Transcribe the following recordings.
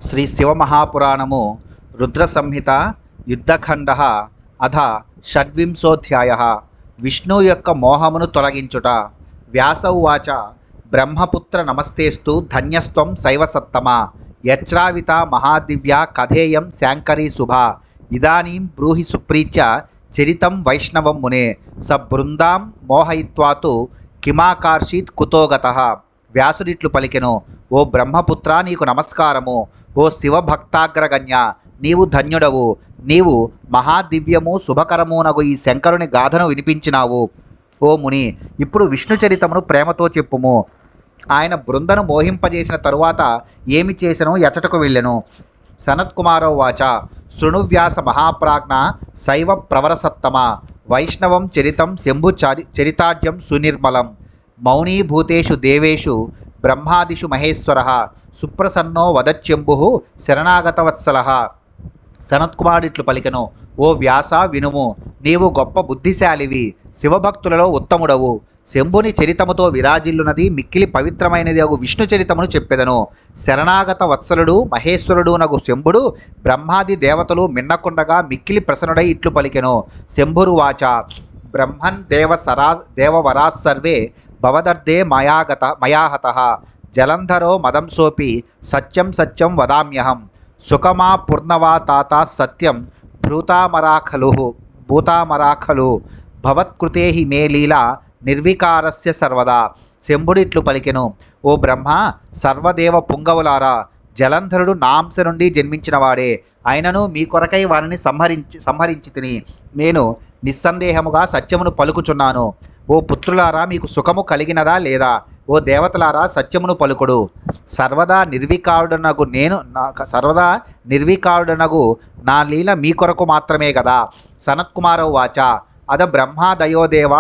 శ్రీ శివమహాపురాణము రుద్ర సంహిత యుద్ధఖండ అధ షడ్వింశోధ్యాయ విష్ణు యొక్క మోహమును తొలగించుట. వ్యాస ఉవాచ బ్రహ్మపుత్ర నమస్తేస్తు ధన్యస్త్వం శైవసత్తమా యచ్రావిత మహాదివ్య కథేయం శాంకరీ శుభా ఇదానీం బ్రూహి సుప్రీత్య చరితం వైష్ణవం మునే స బృందాం మోహయిత్వాతు కిమాకార్షీత్ కుతోగతః. వ్యాసుడిట్లు పలికెను, ఓ బ్రహ్మపుత్ర, నీకు నమస్కారము. ఓ శివభక్తాగ్రగణ్య, నీవు ధన్యుడవు. నీవు మహాదివ్యము శుభకరమునగు ఈ శంకరుని గాథను వినిపించినావు. ఓ ముని, ఇప్పుడు విష్ణు చరితమును ప్రేమతో చెప్పుము. ఆయన బృందను మోహింపజేసిన తరువాత ఏమి చేసెను ఎచటకు వెళ్ళెను. సనత్కుమారో వాచ శృణువ్యాస మహాప్రాజ్ఞ శైవ ప్రవరసత్తమ వైష్ణవం చరితం శంభు చరితాఢ్యం సునిర్మలం మౌనీభూతేషు దేవేషు బ్రహ్మాదిషు మహేశ్వరః సుప్రసన్నో వదచ్చెంబు శరణాగతవత్సలః. సనత్కుమారుడిట్లు పలికెను, ఓ వ్యాస వినుము. నీవు గొప్ప బుద్ధిశాలివి, శివభక్తులలో ఉత్తముడవు. శంభుని చరితముతో విరాజిల్లునది మిక్కిలి పవిత్రమైనది అగు విష్ణు చరితమును చెప్పెదను. శరణాగత వత్సలుడు మహేశ్వరుడు నగు శంభుడు బ్రహ్మాది దేవతలు మిన్నకుండగా మిక్కిలి ప్రసన్నుడై ఇట్లు పలికెను. శంభురువాచ బ్రహ్మన్ దేవవరాస్ సర్వే భవదర్దే మయాహతః జలంధరో మదంసోపి సత్యం సత్యం వదామ్యహం సుఖమా పూర్ణవా తాత సత్యం భూతామరాఖలు భవత్కృతే హి మే లీలా నిర్వికారస్య సర్వదా. శంభుడిట్లు పలికెను, ఓ బ్రహ్మ, సర్వదేవ పుంగవులారా, జలంధరుడు నాంశ నుండి జన్మించినవాడే. అయినను మీ కొరకై వారిని సంహరించి తిని నేను నిస్సందేహముగా సత్యమును పలుకుచున్నాను. ఓ పుత్రులారా, మీకు సుఖము కలిగినదా లేదా? ఓ దేవతలారా, సత్యమును పలుకుడు. సర్వదా నిర్వికారుడనగు నా లీల మీ కొరకు మాత్రమే కదా. సనత్కుమారో వాచ అద బ్రహ్మాదయోదేవ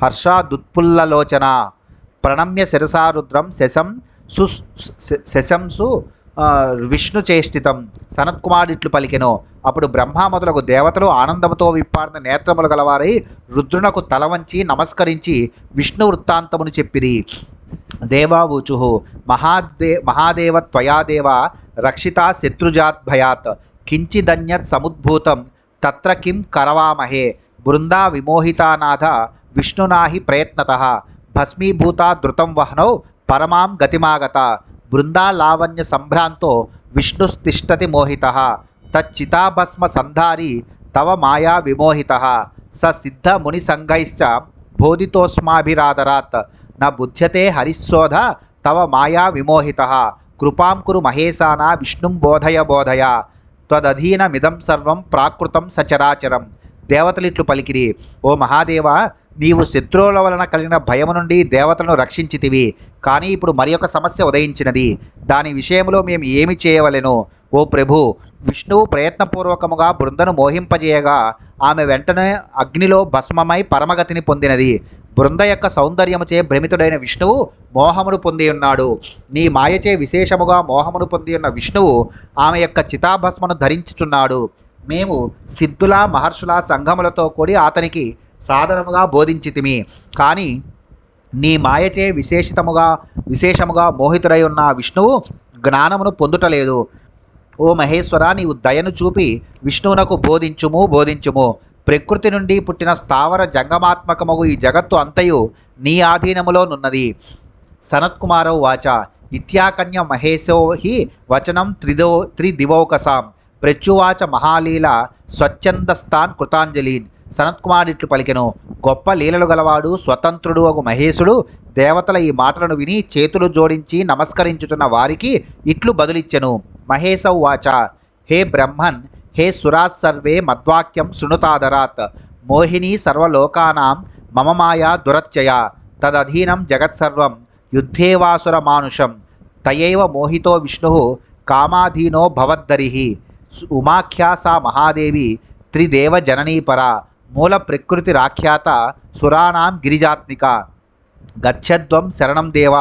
హర్షాదుత్పుల్లలోచన ప్రణమ్య శిరసారుద్రం శశంసు విష్ణు చేష్టితం. సనత్కుమారుడిట్లు పలికెను, అప్పుడు బ్రహ్మ మొదలగు దేవతలు ఆనందముతో విప్పార్న నేత్రములు గలవారై రుద్రునకు తల వంచి నమస్కరించి విష్ణు వృత్తాంతమును చెప్పిరి. దేవావూచు మహాదేవ త్వయాదేవ రక్షితా శత్రుజాద్భయాత్ కించిదన్యత్ సముద్భూతం తత్ర కిం కరవామహే బృందా విమోహితానాథ విష్ణునాహి ప్రయత్నతః భస్మీభూతా ధృతం వహ్నౌ పరమాం గతిమాగత బృందా లావణ్య సంభ్రాంతో విష్ణుస్తిష్టతి మోహితః తచ్చితాభస్మ సంధారి తవ మాయా విమోహితః స సిద్ధ ముని సంగైశ్చ బోధితోస్మాభిరాదరాత్ న బుధ్యతే హరిశోధ తవ మాయా విమోహితః కృపాం కురు మహేశాన విష్ణుం బోధయ త్వదధీనమిదం సర్వం ప్రాకృతం సచరాచరం. దేవతలిట్లు పలికిరి, ఓ మహాదేవ, నీవు శత్రువుల వలన కలిగిన భయము నుండి దేవతలను రక్షించితివి. కానీ ఇప్పుడు మరి ఒక సమస్య ఉదయించినది. దాని విషయంలో మేము ఏమి చేయవలెను? ఓ ప్రభు, విష్ణువు ప్రయత్నపూర్వకముగా బృందను మోహింపజేయగా ఆమె వెంటనే అగ్నిలో భస్మమై పరమగతిని పొందినది. బృంద యొక్క సౌందర్యముచే భ్రమితుడైన విష్ణువు మోహమును పొంది ఉన్నాడు. నీ మాయచే విశేషముగా మోహమును పొంది ఉన్న విష్ణువు ఆమె యొక్క చితాభస్మను ధరించుచున్నాడు. మేము సిద్ధుల మహర్షుల సంఘములతో కూడి అతనికి సాధనముగా బోధించితిమి. కానీ నీ మాయచే విశేషముగా మోహితుడై ఉన్న విష్ణువు జ్ఞానమును పొందుటలేదు. ఓ మహేశ్వర, నీవు దయను చూపి విష్ణువునకు బోధించుము. ప్రకృతి నుండి పుట్టిన స్థావర జంగమాత్మకమగు ఈ జగత్తు అంతయు నీ ఆధీనములోనున్నది. సనత్కుమారో వాచ ఇత్యాకన్య మహేశో హి వచనం త్రిదివౌకసాం ప్రత్యువాచ మహాలీల స్వచ్ఛందస్తాన్ కృతాంజలీన్. సనత్కుమారుడిట్లు పలికెను, గొప్ప లీలలు గలవాడు స్వతంత్రుడు అగు మహేశుడు దేవతల ఈ మాటలను విని చేతులు జోడించి నమస్కరించుతున్న వారికి ఇట్లు బదులిచ్చెను. మహేశౌ వాచ హే బ్రహ్మన్, హే సురాస్ సర్వే మద్వాక్యం శృణుతాదరాత్ మోహిని సర్వలోకానాం మమ మాయా దురత్యయ తదధీనం జగత్సర్వం యుద్ధేవాసుర మానుషం తయైవ మోహితో విష్ణు కామాధీనో భవద్దరిః ఉమాఖ్యా సా మహాదేవి త్రిదేవ జననీపరా మూల ప్రకృతి రాఖ్యాత సురాణాం గిరిజాత్మిక గచ్చద్వం శరణం దేవ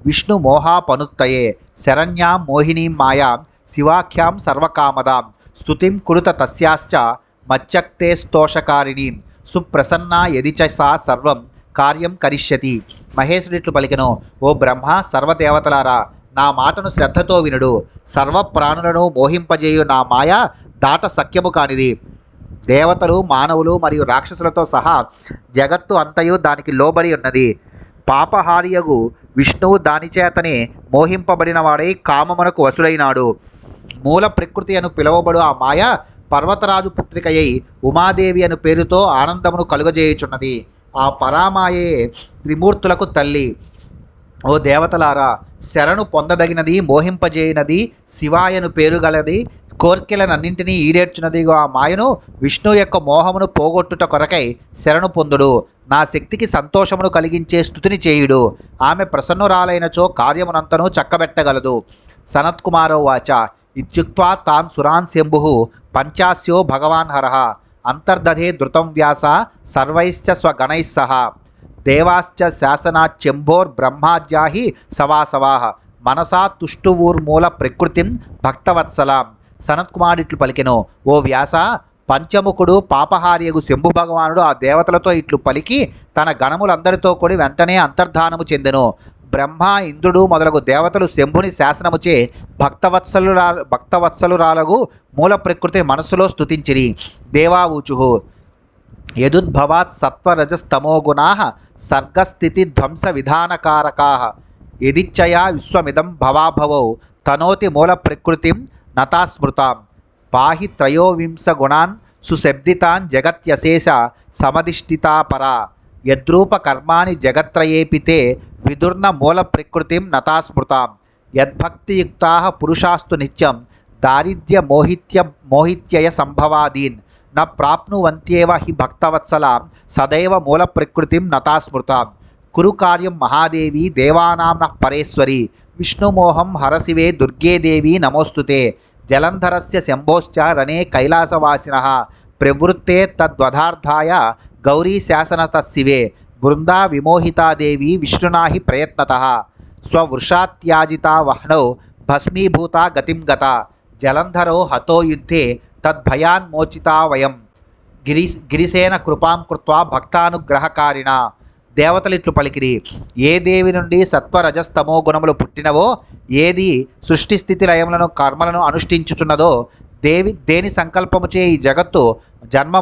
విష్ణు మోహాపనుత్తయే శరణ్యాం మోహినీం మాయాం శివాఖ్యాం సర్వకామదాం స్తుతిం కురుత తస్యాశ్చ మచ్చక్తే స్తోషకారిణీం సుప్రసన్నా యది చ సా సర్వం కార్యం కరిష్యతి. మహేశ్వరుడిట్లు పలికెను, ఓ బ్రహ్మ, సర్వదేవతలారా, నా మాటను శ్రద్ధతో వినుడు. సర్వప్రాణులను మోహింపజేయు నా మాయ దాట సఖ్యము కానిది. దేవతలు, మానవులు మరియు రాక్షసులతో సహా జగత్తు అంతయు దానికి లోబడి ఉన్నది. పాపహారియగు విష్ణువు దానిచేతనే మోహింపబడిన వాడై కామమునకు వశుడైనాడు. మూల ప్రకృతి అను పిలువబడు ఆ మాయ పర్వతరాజు పుత్రికయై ఉమాదేవి అను పేరుతో ఆనందమును కలుగజేయుచున్నది. ఆ పరామాయే త్రిమూర్తులకు తల్లి. ఓ దేవతలారా, శరణు పొందదగినది, మోహింపజేయనది, శివాయను పేరు గలది, కోర్కెలనన్నింటినీ ఈడేర్చున్నదిగా ఆ మాయను, విష్ణు యొక్క మోహమును పోగొట్టుట కొరకై శరణు పొందుడు. నా శక్తికి సంతోషమును కలిగించే స్తుతిని చేయుడు. ఆమె ప్రసన్నురాలైనచో కార్యమునంతను చక్కబెట్టగలదు. సనత్కుమారోవాచ ఇత్యుక్త్వా తాన్ సురాన్ శంభు పంచాస్యో భగవాన్ హరః అంతర్దధే ధృతం వ్యాస సర్వైశ్చ స్వగణైః సహ దేవాశ్చ శాసనాచ్చెంభోర్బ్రహ్మాద్యాహి సవాసవాః మనసా తుష్టువూర్మూల ప్రకృతిం భక్తవత్సలాం. సనత్కుమారుడిట్లు పలికెను, ఓ వ్యాస, పంచముఖుడు పాపహారియగు శంభు భగవానుడు ఆ దేవతలతో ఇట్లు పలికి తన గణములందరితో కూడి వెంటనే అంతర్ధానము చెందెను. బ్రహ్మ, ఇంద్రుడు మొదలగు దేవతలు శంభుని శాసనముచే భక్తవత్సలురాలగు మూల ప్రకృతి మనస్సులో స్తుతించిరి. దేవావూచు యదుద్భవాత్ సత్వరజస్తమోగుణాః సర్గస్థితి ధ్వంస విధానకారకాః యదిచ్ఛయా విశ్వమిదం భవాభవౌ తనోతి మూల ప్రకృతిం నతా స్మృతాం పాహి త్రయోవింశ గుణాన్ సుశబ్దితాన్ జగత్యశేష సమధిష్ఠితా పరా యద్రూప కర్మాణి జగత్రయేపితే విదుర్న మూల ప్రకృతిం నతా స్మృతాం యద్భక్తియుక్తాః పురుషాస్తు నిత్యం దారిద్ర్య మోహిత్యయ సంభవాదీన్ న ప్రాప్నువంత్యేవ హి భక్తవత్సలాం సదైవ మూల ప్రకృతిం నతా స్మృతాం. కురు కార్యం మహాదేవి దేవానాం నః పరేశ్వరి విష్ణుమోహం హరశివే దుర్గే దేవి నమోస్తుతే. జలంధరస్య శంభోశ్చ రణే కైలాసవాసినః ప్రవృత్తే తద్వధార్థాయ గౌరీ శాసనతశివే బృందా విమోహితాదేవి విష్ణునాహి ప్రయత్నతః స్వవృషాత్యాజితా వహ్నౌ భస్మీభూతా గతిం గతా జలంధరో హతో యుద్ధే తద్భయాన్మోచితా వయం గిరిసేన కృపాం కృత్వా భక్తానుగ్రహకారిణ. దేవతలిట్లు పలికిరి, ఏ దేవి నుండి సత్వరజస్తమో గుణములు పుట్టినవో, ఏది సృష్టి స్థితి లయములను కర్మలను అనుష్ఠించుచున్నదో, దేని సంకల్పముచే ఈ జగత్తు జన్మ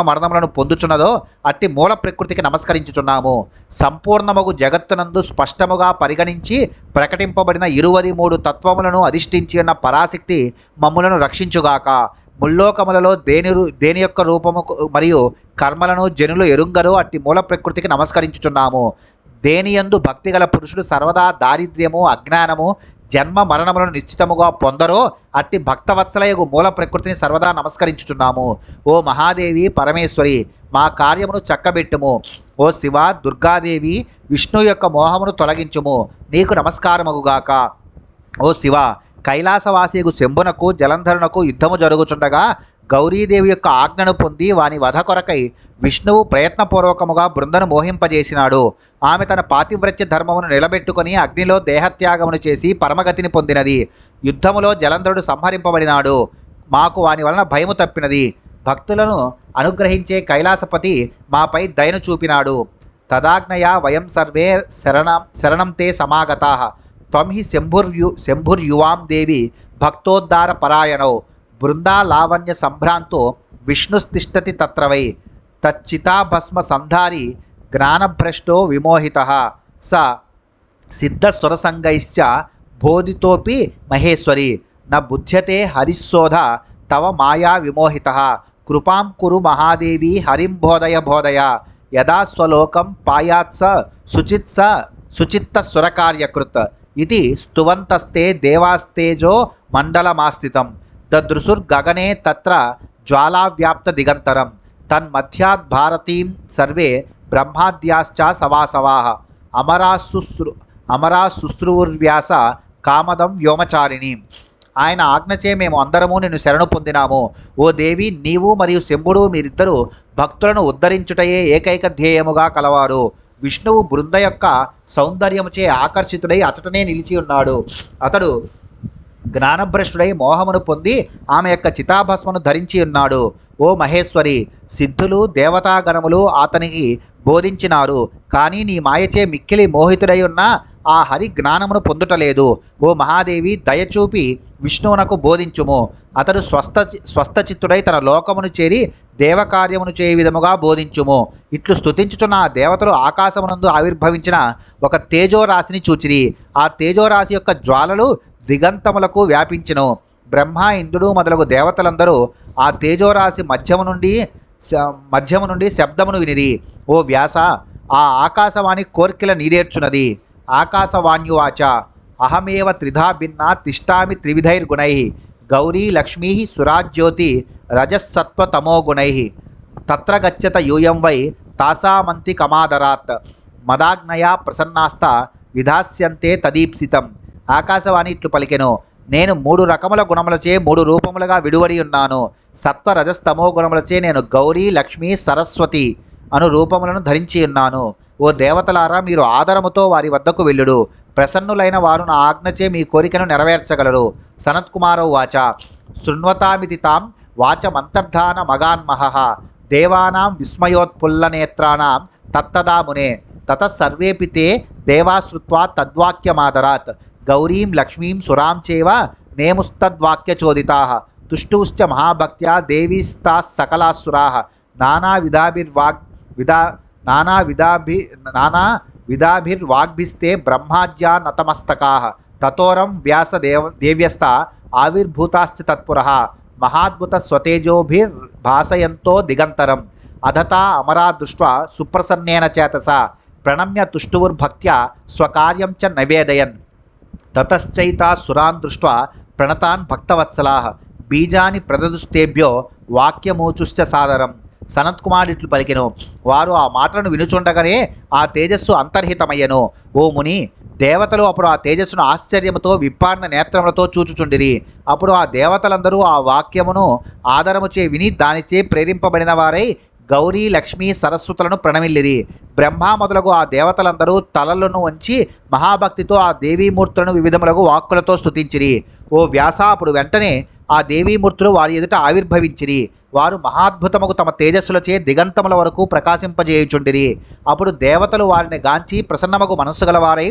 మరణములను పొందుచున్నదో అట్టి మూల ప్రకృతికి నమస్కరించుచున్నాము. సంపూర్ణమగు జగత్తునందు స్పష్టముగా పరిగణించి ప్రకటింపబడిన 23 తత్వములను అధిష్ఠించి ఉన్న పరాశక్తి మమ్ములను రక్షించుగాక. ముల్లోకములలో దేని యొక్క రూపము మరియు కర్మలను జనులు ఎరుంగరో అట్టి మూల ప్రకృతికి నమస్కరించుచున్నాము. దేనియందు భక్తిగల పురుషుడు సర్వదా దారిద్ర్యము, అజ్ఞానము, జన్మ మరణములను నిశ్చితముగా పొందరో అట్టి భక్తవత్సలయగు మూల ప్రకృతిని సర్వదా నమస్కరించుచున్నాము. ఓ మహాదేవి పరమేశ్వరి, మా కార్యమును చక్కబెట్టుము. ఓ శివ, దుర్గాదేవి, విష్ణు యొక్క మోహమును తొలగించుము. నీకు నమస్కారమగుగాక. ఓ శివ, కైలాసవాసియగు శంభునకు జలంధరునకు యుద్ధము జరుగుచుండగా గౌరీదేవి యొక్క ఆజ్ఞను పొంది వాని వధ కొరకై విష్ణువు ప్రయత్నపూర్వకముగా బృందను మోహింపజేసినాడు. ఆమె తన పాతివ్రత్య ధర్మమును నిలబెట్టుకుని అగ్నిలో దేహత్యాగమును చేసి పరమగతిని పొందినది. యుద్ధములో జలంధరుడు సంహరింపబడినాడు. మాకు వాని వలన భయము తప్పినది. భక్తులను అనుగ్రహించే కైలాసపతి మాపై దయను చూపినాడు. తదాజ్ఞయా వయం సర్వే శరణం తే సమాగతాః త్వం హి శంభుర్యువాం దేవి భక్తోద్ధార పరాయణౌ బృందా లావణ్య సంభ్రాంతో విష్ణుస్తిష్టతి తత్ర వై తచ్చితాభస్మ సంధారి జ్ఞానభ్రష్టో విమోహితః స సిద్ధస్వరసంగైశ్చ బోధితోపి మహేశ్వరి న బుధ్యతే హరిశోధ తవ మాయా విమోహితః కృపాం కురు మహాదేవి హరిం బోధయ యదా స్వలోకం పాయాత్స సుచిత్త సురకార్యకృత్ ఇది స్తువంతస్తే దేవాస్తేజో మండలమాస్థితం దదృశుర్గగనే తత్ర జ్వాలావ్యాప్త దిగంతరం తన్మధ్యాద్ భారతీం సర్వే బ్రహ్మాద్యాశ్చ సవాసవాః అమరాశుశ్రువుర్వ్యాస కామదం వ్యోమచారిణి. ఆయన ఆజ్ఞచే మేము అందరము నిన్ను శరణు పొందినాము. ఓ దేవి, నీవు మరియు శంభుడు మీరిద్దరూ భక్తులను ఉద్ధరించుటయే ఏకైక ధ్యేయముగా కలవారు. విష్ణువు బృంద యొక్క సౌందర్యముచే ఆకర్షితుడై అచటనే నిలిచి ఉన్నాడు. అతడు జ్ఞానభ్రష్టుడై మోహమును పొంది ఆమె యొక్క చితాభస్మను ధరించి ఉన్నాడు. ఓ మహేశ్వరి, సిద్ధులు, దేవతాగణములు అతనికి బోధించినారు. కానీ నీ మాయచే మిక్కిలి మోహితుడై ఉన్న ఆ హరి జ్ఞానమును పొందుటలేదు. ఓ మహాదేవి, దయచూపి విష్ణువునకు బోధించుము. అతడు స్వస్థచిత్తుడై తన లోకమును చేరి దేవకార్యమును చేయ విధముగా బోధించుము. ఇట్లు స్తుతించుచున్న ఆ దేవతలు ఆకాశమునందు ఆవిర్భవించిన ఒక తేజోరాశిని చూచిరి. ఆ తేజోరాశి యొక్క జ్వాలలు దిగంతములకు వ్యాపించెను. బ్రహ్మ, ఇంద్రుడు మొదలగు దేవతలందరూ ఆ తేజోరాశి మధ్యము నుండి శబ్దమును వినిరి. ఓ వ్యాస, ఆ ఆకాశవాణి కోర్కెల నీరేర్చున్నది. ఆకాశవాణ్యువాచ, అహమేవ త్రిధా భిన్నా తిష్టామి త్రివిధైర్గుణై గౌరీ లక్ష్మీ సురాజ్యోతి రజస్సత్వ తమోగుణై తత్ర గచ్చత యూయం వై తాసామంతి కమాదరాత్ మదాగ్నయా ప్రసన్నాస్త విధాస్యంతే తదీప్సితం. ఆకాశవాణి ఇట్లు పలికెను, నేను 3 రకముల గుణములచే 3 రూపములుగా విడువడి ఉన్నాను. సత్వ రజస్తమో గుణములచే నేను గౌరీ, లక్ష్మీ, సరస్వతి అను రూపములను ధరించి ఉన్నాను. ఓ దేవతలారా, మీరు ఆదరముతో వారి వద్దకు వెళ్ళుడు. ప్రసన్నులైన వారు నా ఆజ్ఞచే మీ కోరికను నెరవేర్చగలరు. సనత్కుమారౌ వాచ, శృణ్వతామితి తాం వాచమంతర్ధాన మగాన్మహః దేవానాం విస్మయోత్పుల్లనేత్రాణం తత్తదా మునే తతసర్వేపి తే దేవా శ్రుత్వా తద్వాక్యమాదరాత్ గౌరీం లక్ష్మీం సురాం చేవ నేముస్తద్వాక్యచోదితాః తుష్టుశ్చ మహాభక్త్యా దేవీస్తాః సకలాసురాః నానావిధాభిర్వాగ్భిస్తే బ్రహ్మాజ్యా నతమస్తకాః తతోరం దేవ్యస్త ఆవిర్భూతాశ్చ తత్పురః మహాద్భుత స్వతేజోభిర్భాసయంతో దిగంతరం అధతా అమరా దృష్ట్వా సుప్రసన్నేన చేతసా ప్రణమ్య తుష్టువుర్భక్త్యా స్వకార్యం చ నవేదయన్ తతశ్చైతా సురాన్ దృష్ట్వా ప్రణతాన్ భక్తవత్సలాః బీజాని ప్రదదుస్తేభ్యో వాక్యమూచుశ్చ సాదరం. సనత్కుమారుడు ఇట్లు పలికెను. వారు ఆ మాటలను వినుచుండగానే ఆ తేజస్సు అంతర్హితమయ్యను. ఓ ముని, దేవతలు అప్పుడు ఆ తేజస్సును ఆశ్చర్యముతో విప్పాడిన నేత్రములతో చూచుచుండిరి. అప్పుడు ఆ దేవతలందరూ ఆ వాక్యమును ఆదరముచే విని దానిచే ప్రేరింపబడిన వారై గౌరీ, లక్ష్మీ, సరస్వతులను ప్రణమిల్లిరి. బ్రహ్మ మొదలగు ఆ దేవతలందరూ తలలను వంచి మహాభక్తితో ఆ దేవీమూర్తులను వివిధములగు వాక్కులతో స్తుతించిరి. ఓ వ్యాస, అప్పుడు వెంటనే ఆ దేవీమూర్తులు వారి ఎదుట ఆవిర్భవించిరి. వారు మహాద్భుతముకు తమ తేజస్సులచే దిగంతముల వరకు ప్రకాశింపజేయుచుండిరి. అప్పుడు దేవతలు వారిని గాంచి ప్రసన్నమగు మనస్సు గలవారై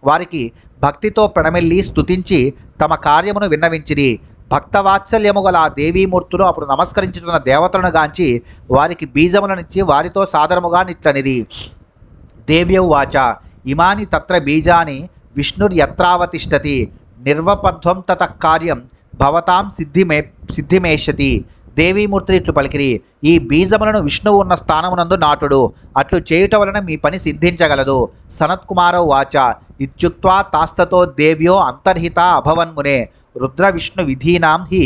వారికి భక్తితో ప్రణమిల్లి స్తుతించి తమ కార్యమును విన్నవించిరి. భక్తవాత్సల్యము గల ఆ దేవీమూర్తులు అప్పుడు నమస్కరించుతున్న దేవతలను గాంచి వారికి బీజములనిచ్చి వారితో సాదరముగా నిట్లనిది. దేవ్యౌ వాచ, ఇమాని తత్ర బీజాని విష్ణుర్యత్రావతిష్టతి నిర్వపధ్వం తతః కార్యం భవతాం సిద్ధిమేష్యతి. దేవీమూర్తులు ఇట్లు పలికిరి, ఈ బీజములను విష్ణువు ఉన్న స్థానమునందు నాటుడు. అట్లు చేయుట వలన మీ పని సిద్ధించగలదు. సనత్కుమారౌ వాచ, ఇత్యుక్త్వా తాస్తతో దేవ్యో అంతర్హిత అభవన్మునే రుద్ర విష్ణు విధీనాం హి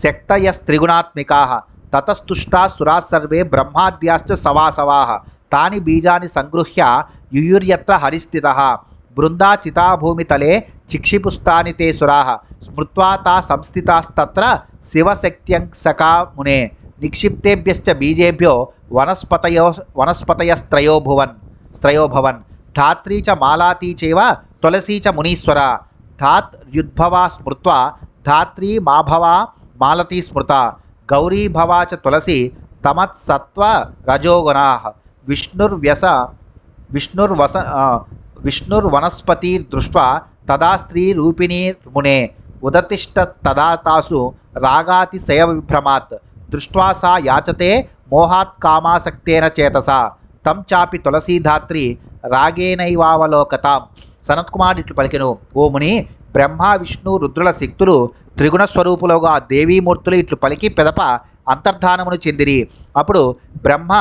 శక్తయస్త్రిగుణాత్మికాః తతస్తుష్టా సురాः సర్వే బ్రహ్మాద్యాశ్చ సవాసవాః తాని బీజాని సంగృహ్య యుయుర్యత్ర హరిస్థితః బృందా చితాభూమితలే చిక్షిపుస్తాని తే సురాः స్మృత్వా తా సంస్థితాస్తత్ర శివశక్త్యంసకా మునే నిక్షిప్తేభ్యశ్చ బీజేభ్యో వనస్పతయస్త్రయోభవన్ ధాత్రీ చ మాలాతీ చైవ తులసీ చ మునీశ్వర ధాత్ యుద్భవా స్మృత్వా ధాత్రీ మాభవా మాలతీ స్మృత గౌరీ భవా చ తులసి తమత్సత్వ రజోగుణాః విష్ణుర్వనస్పతిర్దృష్ట్వా తదా స్త్రీ రూపిణీర్మునే ఉదతిష్ట తదా తాసు రాగాతిశయ విభ్రమాత్ దృష్ట్వా సా యాచతే మోహాత్ కామాసక్తేన చేతసా తం చాపి తులసీధాత్రి రాగేనైవావలోకతాం. సనత్కుమారుడు ఇట్లు పలికెను, ఓ ముని, బ్రహ్మ, విష్ణు, రుద్రుల శక్తులు త్రిగుణ స్వరూపులుగా దేవీమూర్తులు ఇట్లు పలికి పెదప అంతర్ధానమును చెందిరి. అప్పుడు బ్రహ్మ,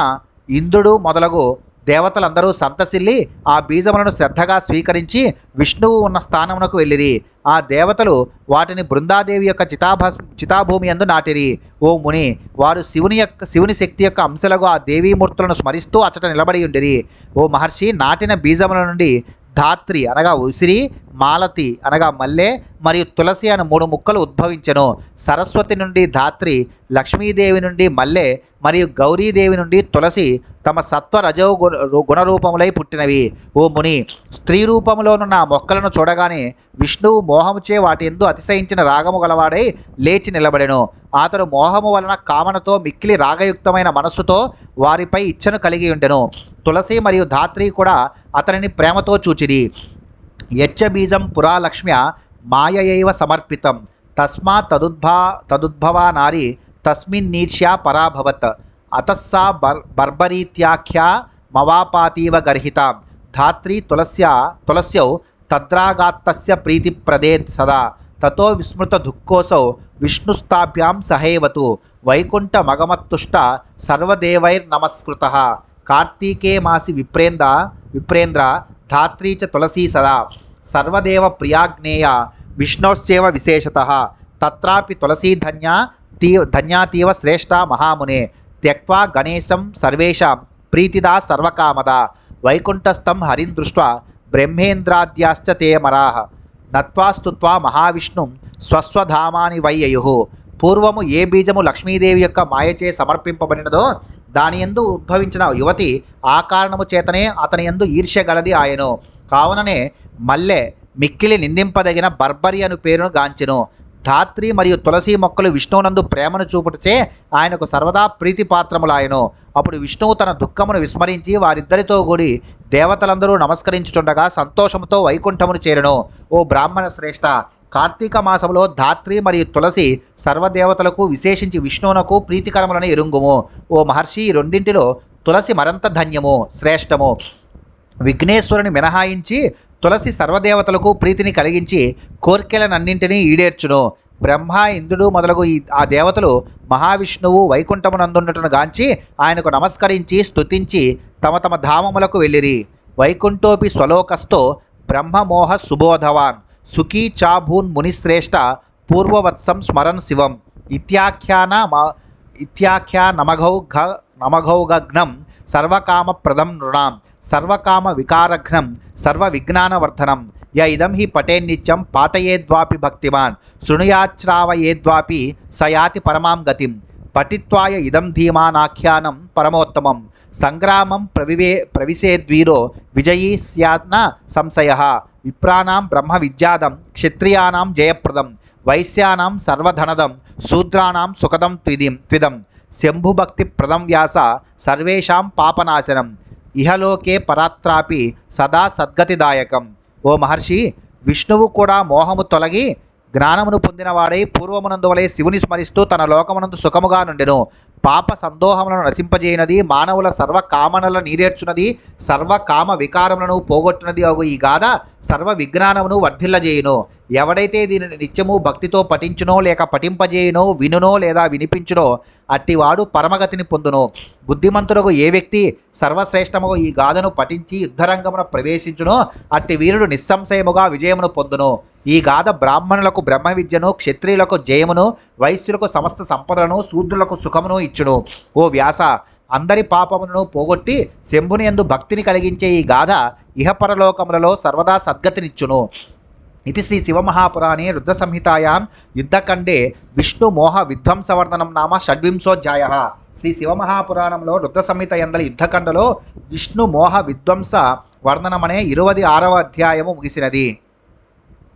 ఇంద్రుడు మొదలగు దేవతలందరూ సంతసిల్లి ఆ బీజములను శ్రద్ధగా స్వీకరించి విష్ణువు ఉన్న స్థానమునకు వెళ్ళిరి. ఆ దేవతలు వాటిని బృందాదేవి యొక్క చితాభూమి యందు నాటిరి. ఓ ముని, వారు శివుని శక్తి యొక్క అంశలుగా ఆ దేవీమూర్తులను స్మరిస్తూ అచట నిలబడి ఉండిరి. ఓ మహర్షి, నాటిన బీజముల నుండి ధాత్రి అనగా ఉసిరి, మాలతి అనగా మల్లె మరియు తులసి అను 3 ముక్కలు ఉద్భవించెను. సరస్వతి నుండి ధాత్రి, లక్ష్మీదేవి నుండి మల్లె మరియు గౌరీదేవి నుండి తులసి తమ సత్వ రజో గుణరూపములై పుట్టినవి. ఓ ముని, స్త్రీ రూపములోనున్న ఆ మొక్కలను చూడగానే విష్ణువు మోహముచే వాటి యందు అతిశయించిన రాగము గలవాడై లేచి నిలబడెను. అతడు మోహము వలన కామనతో మిక్కిలి రాగయుక్తమైన మనస్సుతో వారిపై ఇచ్చను కలిగి ఉండెను. తులసి మరియు ధాత్రి కూడా అతనిని ప్రేమతో చూచిరి. యచ్చ బీజం పురా లక్ష్మ్యా మాయయైవ సమర్పితం తస్మాత్ తదుద్భవా నారి తస్మిన్నీర్ష్యా పరాభవత్ అతస్సా బర్బరీత్యాఖ్యా మవాపాతీవ గర్హితాం ధాత్రీ తులస్యౌ తద్రాగాత్తస్య ప్రీతిప్రదే సదా తతో విస్మృత దుఃఖోసౌ విష్ణుస్తాభ్యాం సహైవతు వైకుంఠ మగమత్తుష్ట సర్వదేవైర్నమస్కృతః కార్తీకే మాసి విప్రేంద్ర ధాత్రీ చ తులసీ సదా సర్వదేవ ప్రియాగ్నేయ విష్ణోశ్చేవ విశేషతః తత్రాపి తులసీ ధన్యాతీవ శ్రేష్టా మహామునే త్యక్త్వా గణేశం సర్వేషాం ప్రీతిదా సర్వకామదా వైకుంఠస్థం హరిం దృష్ట్వా బ్రహ్మేంద్రాద్యాశ్చ తే మరాః నత్వా స్తుత్వా మహావిష్ణుం స్వస్వధామాని వై యయుః. పూర్వము ఏ బీజము లక్ష్మీదేవి యొక్క మాయచే సమర్పింపబడినదో దాని యందు ఉద్భవించిన యువతి ఆ కారణము చేతనే అతని యందు ఈర్ష్య గలది ఆయను. కావుననే మల్లె మిక్కిలి నిందింపదగిన బర్బరి అను పేరును గాంచెను. ధాత్రి మరియు తులసి మొక్కలు విష్ణువునందు ప్రేమను చూపుటచే ఆయనకు సర్వదా ప్రీతిపాత్రములాయను. అప్పుడు విష్ణువు తన దుఃఖమును విస్మరించి వారిద్దరితో కూడి దేవతలందరూ నమస్కరించుచుండగా సంతోషముతో వైకుంఠమును చేరెను. ఓ బ్రాహ్మణ శ్రేష్ఠ, కార్తీక మాసములో ధాత్రి మరియు తులసి సర్వదేవతలకు విశేషించి విష్ణువునకు ప్రీతికరములను ఎరుంగుము. ఓ మహర్షి, ఈ రెండింటిలో తులసి మరంత ధన్యము, శ్రేష్టము. విఘ్నేశ్వరుని మినహాయించి తులసి సర్వదేవతలకు ప్రీతిని కలిగించి కోర్కెలనన్నింటినీ ఈడేర్చును. బ్రహ్మ, ఇంద్రుడు మొదలగు ఆ దేవతలు మహావిష్ణువు వైకుంఠమునందున్నట్టును గాంచి ఆయనకు నమస్కరించి స్తుతించి తమ తమ ధామములకు వెళ్ళిరి. వైకుంఠోపి స్వలోకస్థో బ్రహ్మమోహ సుబోధవాన్ సుఖీ చాభూన్ మునిశ్రేష్ఠ పూర్వవత్సం స్మరన్ శివం ఇత్యాఖ్యానమఘౌగఘ్నం సర్వకామప్రదం నృణాం సర్వకామ వికారఘ్నం సర్వవిజ్ఞానవర్ధనం య ఇదం హి పఠేన్నిత్యం పాఠయేద్వాపి భక్తిమాన్ శృణుయాచ్రావయేద్వాపి సయాతి పరమాం గతిం పఠిత్వాయ ఇదం ధీమానాఖ్యానం పరమోత్తమం సంగ్రామం ప్రవిశేద్వీరో విజయీ స్యాత్న సంశయః విప్రాణాం బ్రహ్మ విద్యాదం క్షత్రియాణాం జయప్రదం వైశ్యానాం సర్వధనదం శూద్రాణాం సుఖదం త్విదం శంభుభక్తి ప్రదం వ్యాస సర్వేషాం పాపనాశనం ఇహలోకే పరాత్రాపి సదా సద్గతిదాయకం. ఓ మహర్షి, విష్ణువు కూడా మోహము తొలగి జ్ఞానమును పొందినవాడై పూర్వమునందువలే శివుని స్మరిస్తూ తన లోకమునందు సుఖముగా నుండెను. పాప సందోహములను నశింపజేయునది, మానవుల సర్వకామనలను నీరేర్చున్నది, సర్వకామ వికారములను పోగొట్టునది అగు ఈ గాథ సర్వ విజ్ఞానమును వర్ధిల్లజేయును. ఎవడైతే దీనిని నిత్యము భక్తితో పఠించునో లేక పఠింపజేయునో వినునో లేదా వినిపించునో అట్టివాడు పరమగతిని పొందును. బుద్ధిమంతులకు ఏ వ్యక్తి సర్వశ్రేష్టముగా ఈ గాథను పఠించి యుద్ధరంగమున ప్రవేశించునో అట్టి వీరుడు నిస్సంశయముగా విజయమును పొందును. ఈ గాథ బ్రాహ్మణులకు బ్రహ్మ విద్యను, క్షత్రియులకు జయమును, వైశ్యులకు సమస్త సంపదలను, శూద్రులకు సుఖమును ఇచ్చును. ఓ వ్యాస, అందరి పాపములను పోగొట్టి శంభుని యందు భక్తిని కలిగించే ఈ గాథ ఇహపరలోకములలో సర్వదా సద్గతినిచ్చును. ఇది శ్రీ శివమహాపురాణే రుద్రసంహితాయాం యుద్ధఖండే విష్ణు మోహ విధ్వంసవర్ణనం నామ షడ్వింశోధ్యాయః. శ్రీ శివమహాపురాణంలో రుద్రసంహిత యందలి యుద్ధఖండలో విష్ణు మోహ విధ్వంస వర్ణనమనే 26వ అధ్యాయము ముగిసినది.